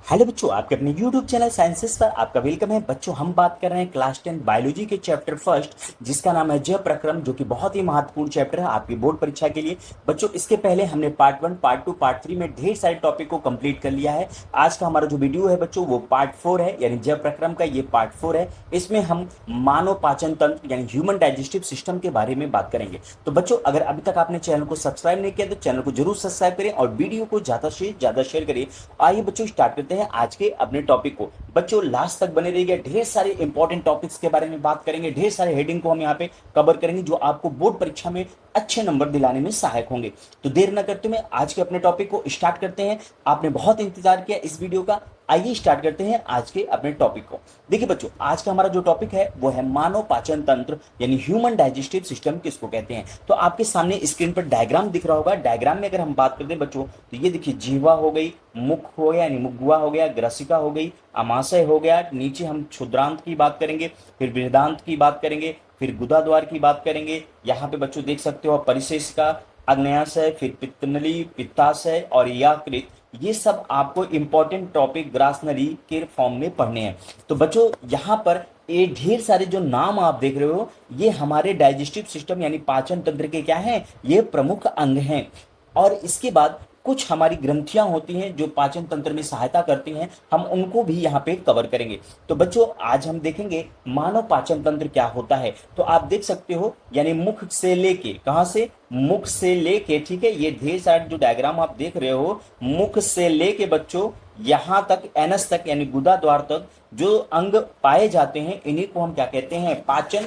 Hello बच्चों, आपके अपने YouTube चैनल साइंसेस पर आपका वेलकम है। बच्चों, हम बात कर रहे हैं क्लास 10 बायोलॉजी के चैप्टर फर्स्ट, जिसका नाम है जैव प्रक्रम, जो कि बहुत ही महत्वपूर्ण चैप्टर है आपकी बोर्ड परीक्षा के लिए। बच्चों, इसके पहले हमने पार्ट 1, पार्ट 2, पार्ट 3 में ढेर सारे टॉपिक को कंप्लीट कर लिया है। आज का हमारा जो वीडियो है बच्चों, वो पार्ट 4 है, यानी जैव प्रक्रम का ये पार्ट 4 है। इसमें हम मानव पाचन तंत्र यानी ह्यूमन डाइजेस्टिव सिस्टम के बारे में बात करेंगे। तो बच्चों, अगर अभी तक आपने चैनल को सब्सक्राइब नहीं किया तो चैनल को जरूर सब्सक्राइब करें और वीडियो को ज्यादा से ज्यादा शेयर करिए। आइए बच्चों, स्टार्ट करते हैं आज के अपने टॉपिक को। बच्चों, लास्ट तक बने रहिए, ढेर सारे इंपॉर्टेंट टॉपिक्स के बारे में बात करेंगे, ढेर सारे हेडिंग को हम यहाँ पे कवर करेंगे जो आपको बोर्ड परीक्षा में अच्छे नंबर दिलाने में सहायक होंगे। तो देर न करते हुए आज के अपने टॉपिक को स्टार्ट करते हैं। आपने बहुत इंतजार किया इस वीडियो का, आइए स्टार्ट करते हैं आज के अपने टॉपिक को। देखिए बच्चों, आज का हमारा जो टॉपिक है वो है मानव पाचन तंत्र यानी ह्यूमन डाइजेस्टिव सिस्टम किसको कहते हैं। तो आपके सामने स्क्रीन पर डायग्राम दिख रहा होगा। डायग्राम में अगर हम बात करते हैं बच्चों, तो ये देखिए, जीवा हो गई, मुख हो गया यानी मुखगुआ हो गया, ग्रसिका हो गई, अमाशय हो गया, नीचे हम क्षुद्रांत की बात करेंगे, फिर बृहदांत की बात करेंगे, फिर गुदाद्वार की बात करेंगे। यहाँ पे बच्चों देख सकते हो परिशेषिका, अग्न्याशय, फिर पित्तनली, पित्ताशय और यकृत। ये सब आपको इंपॉर्टेंट टॉपिक ग्रासनरी के फॉर्म में पढ़ने हैं। तो बच्चों, यहाँ पर ये ढेर सारे जो नाम आप देख रहे हो, ये हमारे डाइजेस्टिव सिस्टम यानी पाचन तंत्र के क्या हैं, ये प्रमुख अंग हैं। और इसके बाद कुछ हमारी ग्रंथियां होती हैं जो पाचन तंत्र में सहायता करती हैं, हम उनको भी यहाँ पे कवर करेंगे। तो बच्चों, आज हम देखेंगे मानव पाचन तंत्र क्या होता है। तो आप देख सकते हो, यानी मुख से लेके, कहां से, मुख से लेके, ठीक है, ये ढेर सारे जो डायग्राम आप देख रहे हो, मुख से लेके बच्चों यहां तक एनस तक यानी गुदा द्वार तक जो अंग पाए जाते हैं, इन्हीं को हम क्या कहते हैं, पाचन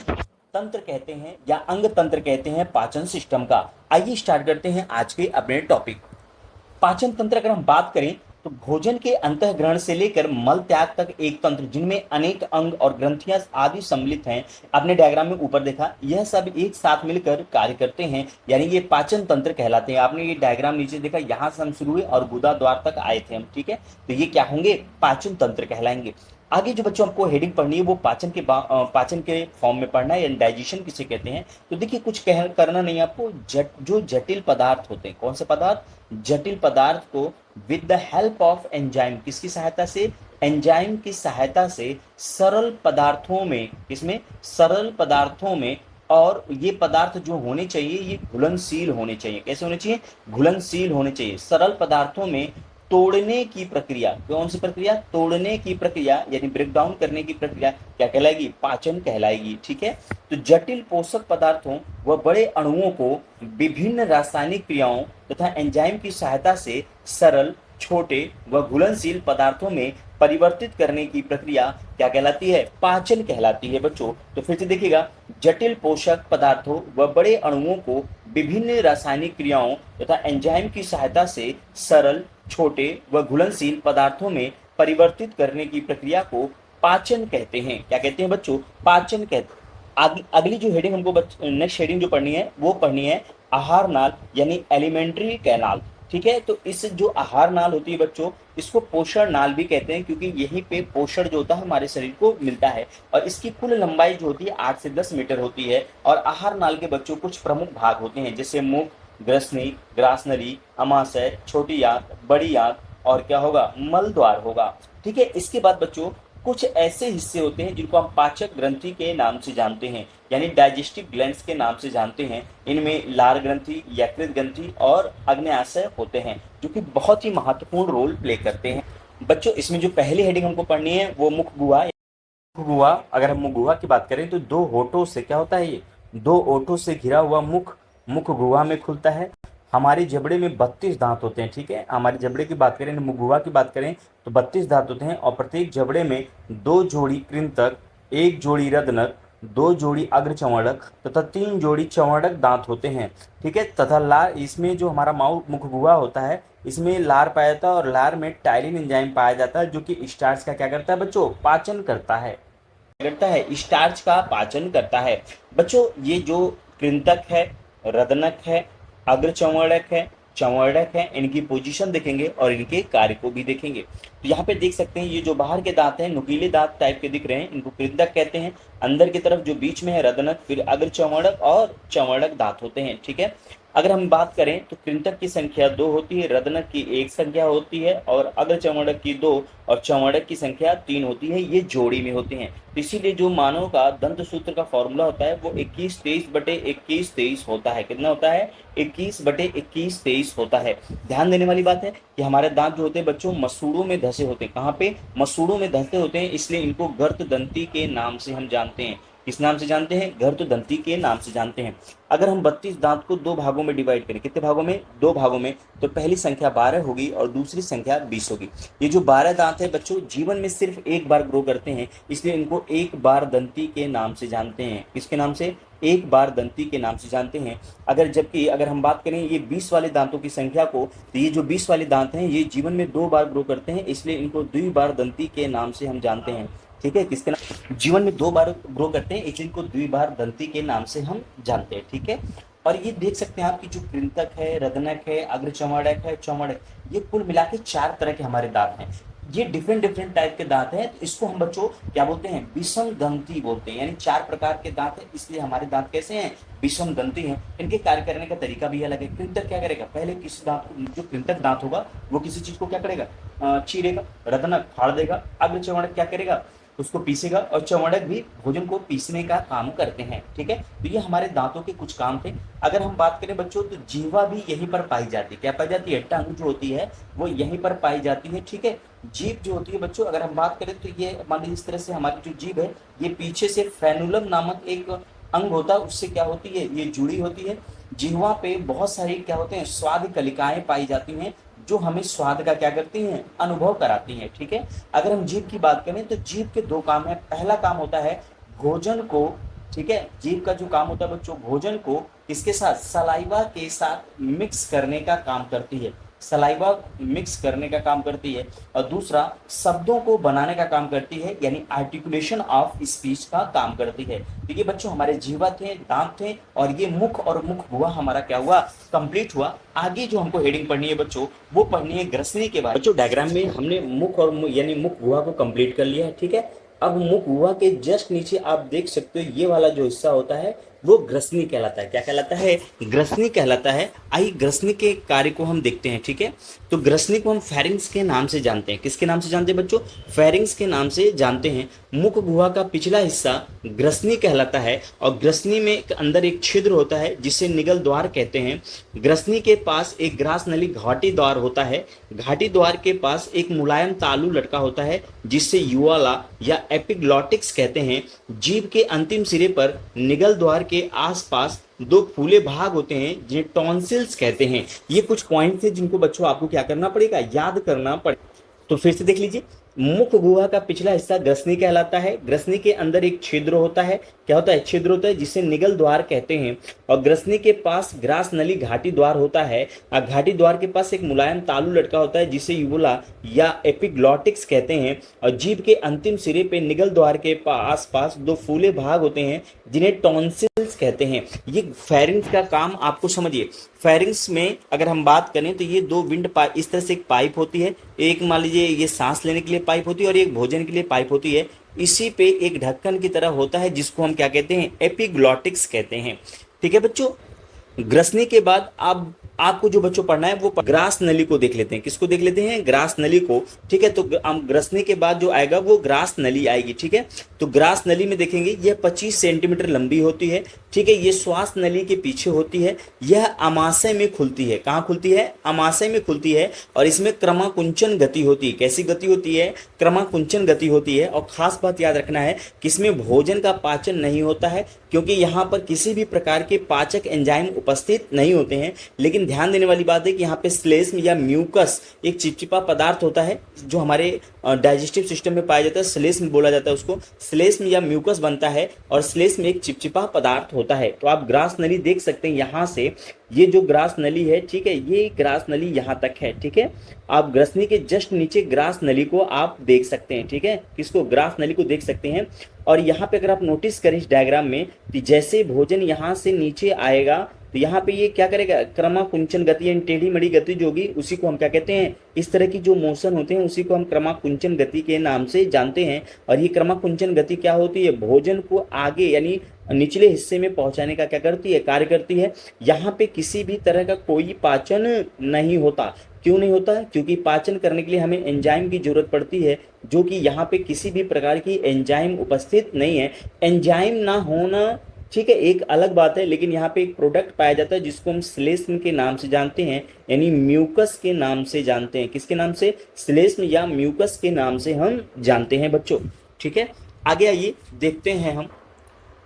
तंत्र कहते हैं या अंग तंत्र कहते हैं पाचन सिस्टम का। आइए स्टार्ट करते हैं आज के अपने टॉपिक। पाचन तंत्र अगर हम बात करें तो भोजन के अंतःग्रहण से लेकर मल त्याग तक एक तंत्र जिनमें अनेक अंग और ग्रंथियां आदि सम्मिलित हैं। आपने डायग्राम में ऊपर देखा, यह सब एक साथ मिलकर कार्य करते हैं, यानी ये पाचन तंत्र कहलाते हैं। आपने ये डायग्राम नीचे देखा, यहां से हम शुरू हुए और गुदा द्वार तक आए थे हम, ठीक है। तो ये क्या होंगे, पाचन तंत्र कहलाएंगे। आगे जो बच्चों आपको हेडिंग पढ़नी है वो पाचन के फॉर्म में पढ़ना है, यानी डाइजेशन किसे कहते हैं। तो देखिए, कुछ करना नहीं आपको, जो जटिल पदार्थ होते हैं, कौन से पदार्थ, जटिल पदार्थ को with the help of enzyme, किसकी सहायता से, एंजाइम की सहायता से सरल पदार्थों में, इसमें सरल पदार्थों में, और ये पदार्थ जो होने चाहिए ये घुलनशील होने चाहिए। कैसे होने चाहिए, घुलनशील होने चाहिए। सरल पदार्थों में तोड़ने की प्रक्रिया, कौन सी प्रक्रिया, तोड़ने की प्रक्रिया यानी ब्रेक डाउन करने की प्रक्रिया क्या कहलाएगी, पाचन कहलाएगी, ठीक है। तो जटिल पोषक पदार्थों व बड़े अणुओं को विभिन्न रासायनिक क्रियाओं तथा एंजाइम की सहायता से सरल, छोटे व घुलनशील पदार्थों में परिवर्तित करने की प्रक्रिया क्या कहलाती है, पाचन कहलाती है बच्चों। तो फिर से देखिएगा, जटिल पोषक पदार्थों व बड़े अणुओं को विभिन्न रासायनिक क्रियाओं तथा एंजाइम की सहायता से सरल, छोटे व घुलनशील पदार्थों में परिवर्तित करने की प्रक्रिया को पाचन कहते हैं। क्या कहते हैं बच्चों, पाचन कहते हैं। अगली जो हेडिंग हमको नेक्स्ट हेडिंग जो पढ़नी है वो पढ़नी है आहार नाल यानी एलिमेंट्री कैनाल, ठीक है। तो इस जो आहार नाल होती है बच्चों, इसको पोषण नाल भी कहते हैं, क्योंकि यहीं पे पोषण जो होता है हमारे शरीर को मिलता है। और इसकी कुल लंबाई जो होती है 8 से 10 मीटर होती है। और आहार नाल के बच्चों कुछ प्रमुख भाग होते हैं, जैसे मुख, ग्रसनी, ग्रासनरी, अमाशय, छोटी आंत, बड़ी आंत और क्या होगा, मल द्वार होगा, ठीक है। इसके बाद बच्चों कुछ ऐसे हिस्से होते हैं जिनको हम पाचक ग्रंथि के नाम से जानते हैं, यानी डाइजेस्टिव ग्लैंड्स के नाम से जानते हैं। इनमें लार ग्रंथि, यकृत ग्रंथि और अग्न्याशय होते हैं, जो कि बहुत ही महत्वपूर्ण रोल प्ले करते हैं। बच्चों, इसमें जो पहली हेडिंग हमको पढ़नी है वो मुख गुहा। मुख गुहा, अगर हम मुख गुहा की बात करें तो दो होठों से क्या होता है, ये दो होठों से घिरा हुआ मुख मुख गुहा में खुलता है। हमारे जबड़े में 32 दांत होते हैं, ठीक है। हमारे जबड़े की बात करें, मुख गुहा की बात करें तो 32 दांत होते हैं। और प्रत्येक जबड़े में 2 जोड़ी कृंतक, 1 जोड़ी रदनक, 2 जोड़ी अग्रचंवड़क तथा 3 जोड़ी चंवड़क दांत होते हैं, ठीक है। तथा लार, इसमें जो हमारा मुख गुहा होता है इसमें लार पाया जाता है और लार में टाइलिन एंजाइम पाया जाता है, जो कि स्टार्च का क्या करता है बच्चों, पाचन करता है, करता है, स्टार्च का पाचन करता है। बच्चों, ये जो कृंतक है, रदनक है, अग्रचंवड़क है, चंवड़क है, इनकी पोजीशन देखेंगे और इनके कार्य को भी देखेंगे। तो यहाँ पे देख सकते हैं, ये जो बाहर के दांत हैं नुकीले दांत टाइप के दिख रहे हैं, इनको कृंतक कहते हैं। अंदर की तरफ जो बीच में है रदनक, फिर अग्रचंवड़क और चंवड़क दांत होते हैं, ठीक है। अगर हम बात करें तो कृंतक की संख्या 2 होती है, रदनक की 1 संख्या होती है और अग्रचमड़क की 2 और चमड़क की संख्या 3 होती है। ये जोड़ी में होते हैं। तो इसीलिए जो मानव का दंत सूत्र का फॉर्मूला होता है वो 21-23/21-23 होता है। कितना होता है? 21/21-23 होता है। ध्यान देने वाली बात है कि हमारे दांत जो होते हैं बच्चों मसूड़ों में धसे होते हैं। कहाँ पे? मसूड़ों में धसे होते हैं, इसलिए इनको गर्त दंती के नाम से हम जानते हैं। किस नाम से जानते हैं? गर्त दंती के नाम से जानते हैं। अगर हम 32 दांत को 2 भागों में डिवाइड करें, कितने भागों में? 2 भागों में, तो पहली संख्या 12 होगी और दूसरी संख्या 20 होगी। ये जो 12 दांत है बच्चों जीवन में सिर्फ एक बार ग्रो करते हैं, इसलिए इनको एक बार दंती के नाम से जानते हैं। किसके नाम से? एक बार दंती के नाम से जानते हैं। अगर हम बात करें ये 20 वाले दांतों की संख्या को, तो ये जो 20 वाले दांत हैं ये जीवन में 2 बार ग्रो करते हैं, इसलिए इनको द्विबार दंती के नाम से हम जानते हैं। ठीक है, किसके नाम? जीवन में 2 बार ग्रो करते हैं, इसलिए इनको द्विबार दंती के नाम से हम जानते हैं। ठीक है, और ये देख सकते हैं आप कि जो कृंतक है, रदनक है, अग्रचमड़क है, चमड़क, ये कुल मिला के 4 तरह के हमारे दांत हैं। ये डिफरेंट डिफरेंट टाइप के दांत हैं, तो इसको हम बच्चों क्या बोलते हैं? विषम दंती बोलते हैं। यानी 4 प्रकार के दांत हैं, इसलिए हमारे दांत कैसे हैं? विषम दंती हैं। इनके कार्य करने का तरीका भी अलग है। कृंतक क्या करेगा? पहले किसी दांत को, जो कृंतक दांत होगा वो किसी चीज को क्या करेगा? चीरेगा। रदनक फाड़ देगा। अग्रचमड़क क्या करेगा? उसको पीसेगा। और चमड़क भी भोजन को पीसने का काम करते हैं। ठीक है, तो ये हमारे दांतों के कुछ काम थे। अगर हम बात करें बच्चों तो जीवा भी यहीं पर पाई जाती है। क्या पाई जाती है? टंग जो होती है वो यहीं पर पाई जाती है। ठीक है, जीभ जो होती है बच्चों अगर हम बात करें तो ये मान लीजिए इस तरह से हमारी जो जीभ है ये पीछे से फ्रेनुलम नामक एक अंग होता है, उससे क्या होती है? ये जुड़ी होती है। जिह्वा पे बहुत सारी क्या होते हैं? स्वाद कलिकाएं पाई जाती हैं, जो हमें स्वाद का क्या करती हैं? अनुभव कराती हैं। ठीक है, अगर हम जीभ की बात करें तो जीभ के 2 काम है। पहला काम होता है भोजन को, ठीक है, जीभ का जो काम होता है बच्चों भोजन को इसके साथ सलाइवा के साथ मिक्स करने का काम करती है। सलाइवा मिक्स करने का काम करती है। और दूसरा शब्दों को बनाने का काम करती है, यानी आर्टिकुलेशन ऑफ स्पीच का काम करती है। तो ये बच्चों हमारे जीवा थे, दांत थे, और ये मुख और मुख हुआ हमारा क्या हुआ? कंप्लीट हुआ। आगे जो हमको हेडिंग पढ़नी है बच्चों वो पढ़नी है ग्रसनी के बारे में। बच्चों डायग्राम में हमने मुख और यानी मुख गुहा को कंप्लीट कर लिया है। ठीक है, अब मुख गुहा के जस्ट नीचे आप देख सकते हो ये वाला जो हिस्सा होता है वो ग्रसनी कहलाता है। क्या कहलाता है? ग्रसनी कहलाता है। आइए ग्रसनी के कार्य को हम देखते हैं। ठीक है, तो ग्रसनी को हम फेरिंग्स के नाम से जानते हैं। किसके नाम से जानते हैं बच्चों? फेरिंग्स के नाम से जानते हैं। मुख गुहा का पिछला हिस्सा ग्रसनी कहलाता है, और ग्रसनी में अंदर एक छिद्र होता है जिसे निगल द्वार कहते हैं। ग्रसनी के पास एक ग्रास नली घाटी द्वार होता है। घाटी द्वार के पास एक मुलायम तालु लटका होता है जिससे युवाला या एपिग्लॉटिक्स कहते हैं। जीभ के अंतिम सिरे पर निगल द्वार के आसपास 2 फूले भाग होते हैं जिन्हें टॉन्सिल्स कहते हैं। ये कुछ पॉइंट्स हैं जिनको बच्चों आपको क्या करना पड़ेगा? याद करना पड़ेगा। तो फिर से देख लीजिए, मुख गुहा का पिछला हिस्सा ग्रसनी कहलाता है। ग्रसनी के अंदर एक छिद्र होता है। क्या होता है? छिद्र होता है जिसे निगल द्वार कहते हैं। और ग्रसनी के पास ग्रास नली घाटी द्वार होता है। और घाटी द्वार के पास एक मुलायम तालु लटका होता है जिसे यूवुला या एपिग्लॉटिक्स कहते हैं। और जीभ के अंतिम सिरे पे निगल द्वार के आसपास 2 फूले भाग होते हैं जिन्हें टॉन्सिल्स कहते हैं। ये फेरिंग्स का काम आपको समझिए। फेरिंग्स में अगर हम बात करें तो ये 2 विंड पाइप, इस तरह से एक पाइप होती है। एक मान लीजिए ये सांस लेने के लिए पाइप होती है और एक भोजन के लिए पाइप होती है। इसी पे एक ढक्कन की तरह होता है जिसको हम क्या कहते हैं? एपिग्लॉटिक्स कहते हैं। ठीक है बच्चों, ग्रसनी के बाद अब आपको जो बच्चों पढ़ना है वो ग्रास नली को देख लेते हैं। किसको देख लेते हैं? ग्रास नली को। ठीक है, तो हम ग्रसनी के बाद जो आएगा वो ग्रास नली आएगी। ठीक है, तो ग्रास नली में देखेंगे यह 25 सेंटीमीटर लंबी होती है। ठीक है, ये श्वास नली के पीछे होती है। यह अमाशय में खुलती है। कहाँ खुलती है? अमाशय में खुलती है। और इसमें क्रमाकुंचन गति होती है। कैसी गति होती है? क्रमाकुंचन गति होती है। और खास बात याद रखना है कि इसमें भोजन का पाचन नहीं होता है, क्योंकि यहाँ पर किसी भी प्रकार के पाचक एंजाइम उपस्थित नहीं होते हैं। लेकिन ध्यान देने वाली बात है कि यहाँ पे श्लेष्म या म्यूकस एक चिपचिपा पदार्थ होता है जो हमारे डाइजेस्टिव सिस्टम में पाया जाता है। श्लेष्म बोला जाता है उसको। श्लेष्म या म्यूकस बनता है और श्लेष्म एक चिपचिपा पदार्थ होता है। तो आप ग्रास नली देख सकते हैं यहाँ से, ये जो ग्रास नली है, ठीक है, ये ग्रास नली यहाँ तक है। ठीक है, आप ग्रसनी के जस्ट नीचे ग्रास नली को आप देख सकते हैं। ठीक है, किसको? ग्रास नली को देख सकते हैं। और यहाँ पे अगर आप नोटिस करें इस डायग्राम में कि जैसे भोजन यहाँ से नीचे आएगा तो यहाँ पे ये क्या करेगा, क्रमाकुंचन गति यानी टेढ़ी मेढ़ी गति जो होगी उसी को हम क्या कहते हैं, इस तरह की जो मोशन होते हैं उसी को हम क्रमाकुंचन गति के नाम से जानते हैं। और ये क्रमाकुंचन गति क्या होती है, भोजन को आगे यानी निचले हिस्से में पहुंचाने का क्या करती है, कार्य करती है। यहाँ पे किसी भी तरह का कोई पाचन नहीं होता। क्यों नहीं होता है, क्योंकि पाचन करने के लिए हमें एंजाइम की जरूरत पड़ती है, जो कि यहाँ पे किसी भी प्रकार की एंजाइम उपस्थित नहीं है। एंजाइम ना होना ठीक है एक अलग बात है, लेकिन यहाँ पे एक प्रोडक्ट पाया जाता है जिसको हम श्लेष्म के नाम से जानते हैं, यानी म्यूकस के नाम से जानते हैं। किसके नाम से, श्लेष्म या म्यूकस के नाम से हम जानते हैं बच्चों। ठीक है, आगे आइए देखते हैं हम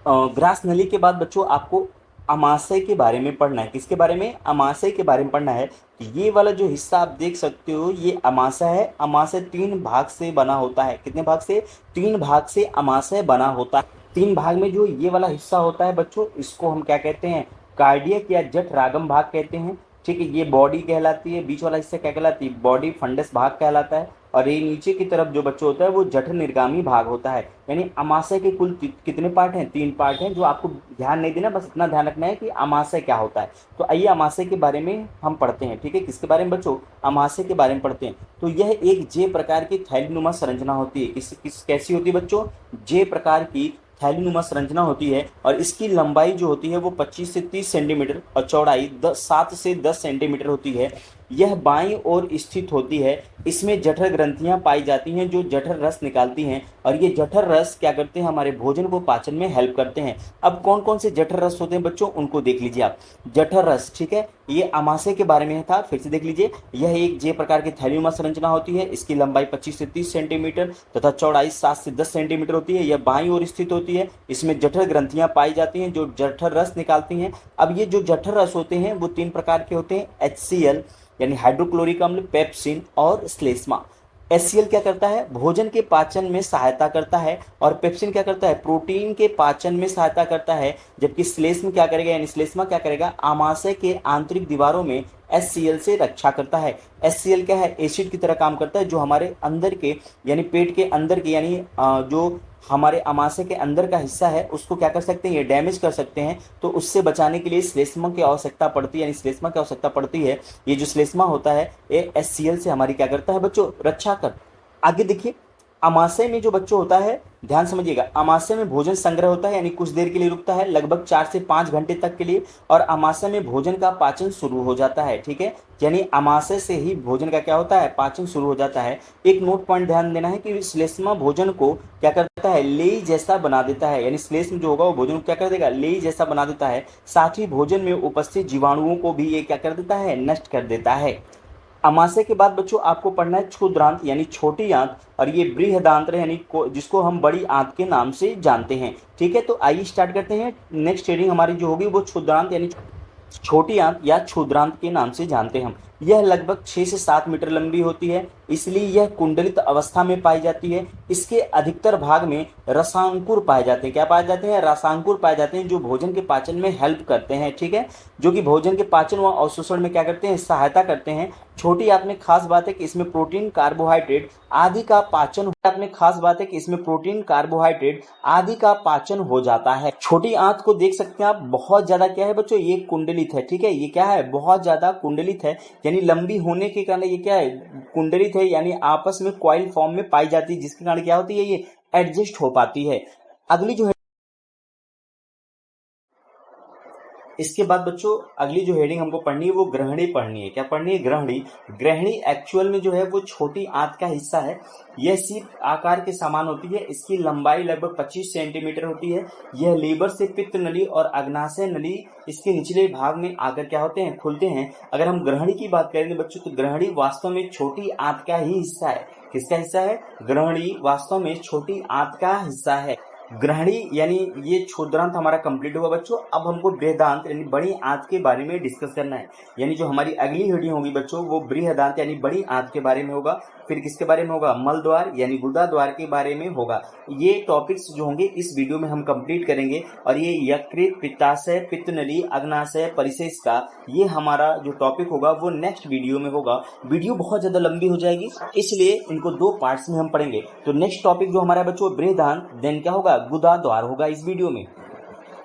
ग्रास नली के बाद बच्चों आपको अमाशय के बारे में पढ़ना है। किसके बारे में, अमाशय के बारे में पढ़ना है। ये वाला जो हिस्सा आप देख सकते हो ये अमाशय है। अमाशय 3 भाग से बना होता है। कितने भाग से, 3 भाग से अमाशय बना होता है। 3 भाग में जो ये वाला हिस्सा होता है बच्चों, इसको हम क्या कहते हैं, कार्डियक या जठरागम भाग कहते हैं। ठीक है, ये बॉडी कहलाती है। बीच वाला हिस्सा क्या कहलाती है, बॉडी फंडस भाग कहलाता है। और ये नीचे की तरफ जो बच्चों होता है वो जठर निर्गामी भाग होता है। यानी अमाशय के कुल कितने पार्ट हैं, 3 पार्ट हैं, जो आपको ध्यान नहीं देना, बस इतना ध्यान रखना है कि अमाशय क्या होता है। तो आइए अमाशय के बारे में हम पढ़ते हैं। ठीक है, किसके बारे में बच्चों, अमाशय के बारे में पढ़ते हैं। तो यह एक जे प्रकार की थैलीनुमा संरचना होती है। कैसी होती है बच्चों, जे प्रकार की थैलीनुमा संरचना होती है। और इसकी लंबाई जो होती है वो 25 से 30 सेंटीमीटर और चौड़ाई 7 से 10 सेंटीमीटर होती है। यह बाईं ओर स्थित होती है। इसमें जठर ग्रंथियां पाई जाती हैं जो जठर रस निकालती हैं। और ये जठर रस क्या करते हैं, हमारे भोजन को पाचन में हेल्प करते हैं। अब कौन कौन से जठर रस होते हैं बच्चों, उनको देख लीजिए आप। जठर रस, ठीक है, ये अमाशय के बारे में था, फिर से देख लीजिए। यह एक जे प्रकार की थैलीनुमा संरचना होती है। इसकी लंबाई 25 से 30 सेंटीमीटर तथा चौड़ाई 7 से 10 सेंटीमीटर होती है। यह बाईं ओर स्थित होती है। इसमें जठर ग्रंथियां पाई जाती हैं जो जठर रस निकालती हैं। अब ये जो जठर रस होते हैं वो 3 प्रकार के होते हैं, HCl यानी हाइड्रोक्लोरिक अम्ल, पेप्सिन और श्लेष्मा। HCl क्या करता है, भोजन के पाचन में सहायता करता है। और पेप्सिन क्या करता है, प्रोटीन के पाचन में सहायता करता है। जबकि श्लेष्म क्या करेगा, यानी श्लेष्मा क्या करेगा, आमाशय के आंतरिक दीवारों में HCl से रक्षा करता है। HCl क्या है, एसिड की तरह काम करता है, जो हमारे अंदर के यानी पेट के अंदर के यानी जो हमारे अमाशय के अंदर का हिस्सा है उसको क्या कर सकते हैं, ये डैमेज कर सकते हैं। तो उससे बचाने के लिए श्लेष्मा की आवश्यकता पड़ती है, यानी श्लेष्मा की आवश्यकता पड़ती है। ये जो श्लेष्मा होता है ये HCl से हमारी क्या करता है बच्चों, रक्षा कर। आगे देखिए, अमाशय में जो बच्चों होता है, ध्यान समझिएगा, अमाशय में भोजन संग्रह होता है, यानी कुछ देर के लिए रुकता है, लगभग 4 से 5 घंटे तक के लिए। और अमाशय में भोजन का पाचन शुरू हो जाता है। ठीक है, यानी अमाशय से ही भोजन का क्या होता है, पाचन शुरू हो जाता है। एक नोट पॉइंट ध्यान देना है कि श्लेष्मा भोजन को क्या करता है, लेई जैसा बना देता है। यानी श्लेष्म जो होगा वो भोजन को क्या कर देगा, लेई जैसा बना देता है। साथ ही भोजन में उपस्थित जीवाणुओं को भी ये क्या कर देता है, नष्ट कर देता है। अमाशय के बाद बच्चों आपको पढ़ना है क्षुद्रांत यानी छोटी आंत, और ये बृहदांत्र यानी जिसको हम बड़ी आंत के नाम से जानते हैं। ठीक है, तो आइए स्टार्ट करते हैं। नेक्स्ट हेडिंग हमारी जो होगी वो क्षुद्रांत यानी छोटी आंत या क्षुद्रांत के नाम से जानते हैं हम। यह लगभग 6 से 7 मीटर लंबी होती है, इसलिए यह कुंडलित अवस्था में पाई जाती है। इसके अधिकतर भाग में रसांकुर पाए जाते हैं। क्या पाए जाते हैं, रसांकुर पाए जाते हैं, जो भोजन के पाचन में हेल्प करते हैं। ठीक है, जो कि भोजन के पाचन व अवशोषण में क्या करते हैं, सहायता करते हैं। छोटी आंत में खास बात है कि इसमें प्रोटीन, कार्बोहाइड्रेट आदि का पाचन में खास बात है कि इसमें प्रोटीन, कार्बोहाइड्रेट आदि का पाचन हो जाता है। छोटी आंत को देख सकते हैं आप, बहुत ज्यादा क्या है बच्चों, ये कुंडलित है। ठीक है, ये क्या है, बहुत ज्यादा कुंडलित है, यानी लंबी होने के कारण ये क्या है, कुंडलित है, यानी आपस में कॉइल फॉर्म में पाई जाती है, जिसके कारण क्या होती है, ये एडजस्ट हो पाती है। अगली जो है, इसके बाद बच्चों अगली जो हेडिंग हमको पढ़नी है वो ग्रहणी पढ़नी है। क्या पढ़नी है, ग्रहणी। ग्रहणी एक्चुअल में जो है वो छोटी आंत का हिस्सा है। यह सीप आकार के समान होती है। इसकी लंबाई लगभग 25 सेंटीमीटर होती है। यह लीवर से पित्त नली और अग्नाशय नली इसके निचले भाग में आकर क्या होते हैं, खुलते हैं। अगर हम ग्रहणी की बात करेंगे बच्चों, तो ग्रहणी वास्तव में छोटी आंत का ही हिस्सा है। किसका हिस्सा है, ग्रहणी वास्तव में छोटी आंत का हिस्सा है। ग्रहणी यानी ये क्षुद्रांत हमारा कंप्लीट हुआ बच्चों। अब हमको बृहदांत यानी बड़ी आंत के बारे में डिस्कस करना है। यानी जो हमारी अगली हेडिंग होगी बच्चों वो बृहदांत यानी बड़ी आंत के बारे में होगा। फिर किसके बारे में होगा, मल द्वार यानी गुदा द्वार के बारे में होगा। ये टॉपिक्स जो होंगे इस वीडियो में हम कंप्लीट करेंगे। और ये यकृत, पित्ताशय, पित्त नली, अग्नाशय, परिशेष का ये हमारा जो टॉपिक होगा वो नेक्स्ट वीडियो में होगा। वीडियो बहुत ज्यादा लंबी हो जाएगी, इसलिए इनको 2 पार्ट्स में हम पढ़ेंगे। तो नेक्स्ट टॉपिक जो हमारा बच्चों बृहदांत, देन क्या होगा, गुदा द्वार होगा इस वीडियो में।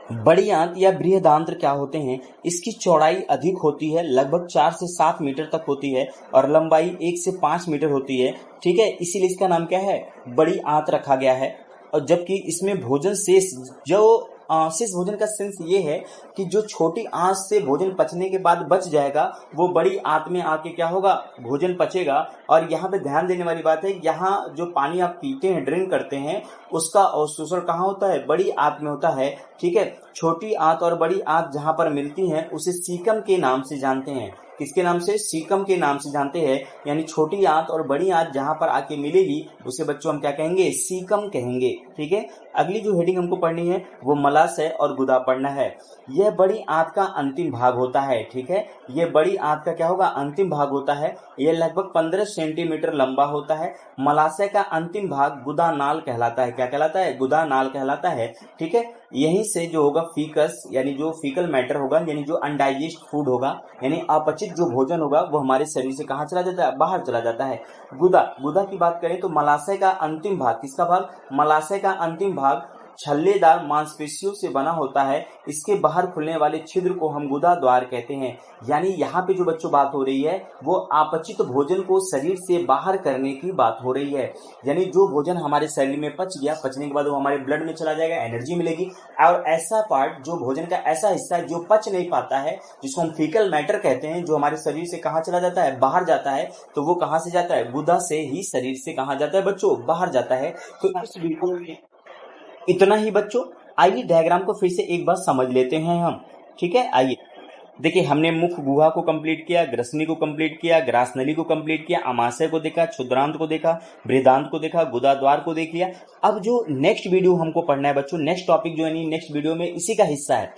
बड़ी आंत या बृहदांत्र क्या होते हैं? इसकी चौड़ाई अधिक होती है, लगभग 4 से 7 मीटर तक होती है और लंबाई 1 से 5 मीटर होती है। ठीक है, इसीलिए इसका नाम क्या है? बड़ी आंत रखा गया है। और जबकि इसमें भोजन शेष जो शेष भोजन का सेंस ये है कि जो छोटी आंत से भोजन पचने के बाद बच जाएगा वो बड़ी आंत में आके क्या होगा? भोजन पचेगा। और यहाँ पे ध्यान देने वाली बात है, यहाँ जो पानी आप पीते हैं, ड्रिंक करते हैं, उसका अवशोषण कहाँ होता है? बड़ी आंत में होता है। ठीक है, छोटी आंत और बड़ी आंत जहाँ पर मिलती हैं उसे सीकम के नाम से जानते हैं। किसके नाम से? सीकम के नाम से जानते हैं। यानी छोटी आंत और बड़ी आंत जहां पर आके मिलेगी उसे बच्चों हम क्या कहेंगे? सीकम कहेंगे। ठीक है, अगली जो हेडिंग हमको पढ़नी है वो मलाशय और गुदा पढ़ना है। यह बड़ी आंत का अंतिम भाग होता है। ठीक है, यह बड़ी आंत का क्या होगा? अंतिम भाग होता है। यह लगभग 15 सेंटीमीटर लंबा होता है। मलाशय का अंतिम भाग गुदा नाल कहलाता है। क्या कहलाता है? गुदा नाल कहलाता है। ठीक है, यहीं से जो होगा फीकस यानी जो फीकल मैटर होगा, यानी जो अनडाइजेस्ट फूड होगा, यानी अपचित जो भोजन होगा वो हमारे शरीर से कहाँ चला जाता है? बाहर चला जाता है। गुदा गुदा की बात करें तो मलाशय का अंतिम भाग, किसका भाग? मलाशय का अंतिम भाग छल्लेदार मांसपेशियों से बना होता है। इसके बाहर खुलने वाले छिद्र को हम गुदा द्वार कहते हैं। यानी यहाँ पे जो बच्चों बात हो रही है वो अपचित भोजन को शरीर से बाहर करने की बात हो रही है। यानी जो भोजन हमारे शरीर में पच गया, पचने के बाद वो हमारे ब्लड में चला जाएगा, एनर्जी मिलेगी। और ऐसा पार्ट जो भोजन का ऐसा हिस्सा है जो पच नहीं पाता है, जिसको हम फीकल मैटर कहते हैं, जो हमारे शरीर से कहाँ चला जाता है? बाहर जाता है। तो वो कहाँ से जाता है? गुदा से ही शरीर से कहाँ जाता है बच्चों? बाहर जाता है। तो इस वीडियो में इतना ही बच्चों। आइए डायग्राम को फिर से एक बार समझ लेते हैं हम। ठीक है, आइए देखिए, हमने मुख गुहा को कंप्लीट किया, ग्रसनी को कंप्लीट किया, ग्रासनली को कंप्लीट किया, आमाशय को देखा, क्षुद्रांत को देखा, बृहदांत को देखा, गुदाद्वार को देख लिया। अब जो नेक्स्ट वीडियो हमको पढ़ना है बच्चों, नेक्स्ट टॉपिक जो है नेक्स्ट वीडियो में इसी का हिस्सा है।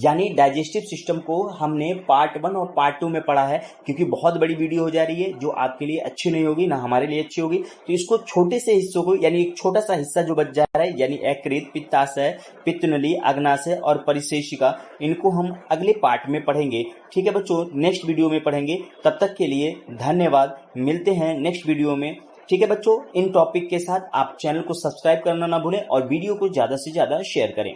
यानी डाइजेस्टिव सिस्टम को हमने पार्ट 1 और पार्ट 2 में पढ़ा है, क्योंकि बहुत बड़ी वीडियो हो जा रही है जो आपके लिए अच्छी नहीं होगी, ना हमारे लिए अच्छी होगी। तो इसको छोटे से हिस्सों को, यानी एक छोटा सा हिस्सा जो बच जा रहा है, यानी यकृत, पित्ताशय, पित्तनली, अग्नाशय और परिशेषिका, इनको हम अगले पार्ट में पढ़ेंगे। ठीक है बच्चों, नेक्स्ट वीडियो में पढ़ेंगे। तब तक के लिए धन्यवाद, मिलते हैं नेक्स्ट वीडियो में। ठीक है बच्चों, इन टॉपिक के साथ आप चैनल को सब्सक्राइब करना ना भूलें और वीडियो को ज्यादा से ज्यादा शेयर करें।